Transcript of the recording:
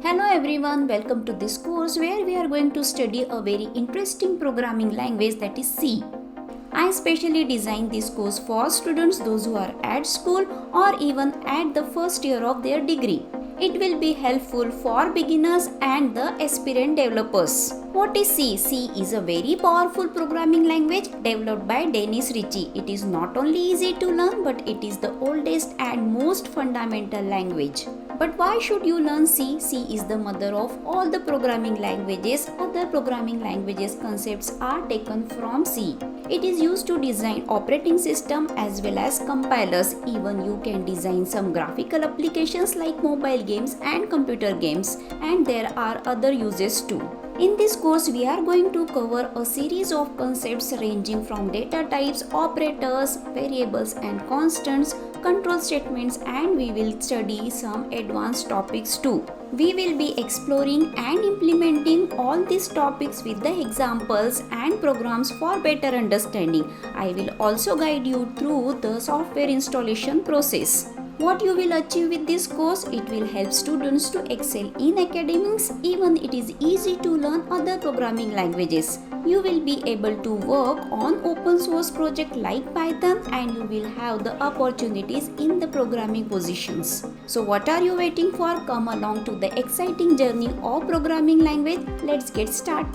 Hello everyone, welcome to this course where we are going to study a very interesting programming language, that is C. I specially designed this course for students those who are at school or even at the first year of their degree. It will be helpful for beginners and the aspirant developers. What is C? C is a very powerful programming language developed by Dennis Ritchie. It is not only easy to learn, but it is the oldest and most fundamental language. But why should you learn C? C is the mother of all the programming languages. Other programming languages concepts are taken from C. It is used to design operating system as well as compilers. Even you can design some graphical applications like mobile games and computer games, and there are other uses too. In this course, we are going to cover a series of concepts ranging from data types, operators, variables and constants, control statements, and we will study some advanced topics too. We will be exploring and implementing all these topics with the examples and programs for better understanding. I will also guide you through the software installation process. What you will achieve with this course, it will help students to excel in academics. Even it is easy to learn other programming languages. You will be able to work on open source project like Python, and you will have the opportunities in the programming positions. So what are you waiting for? Come along to the exciting journey of programming language. Let's get started.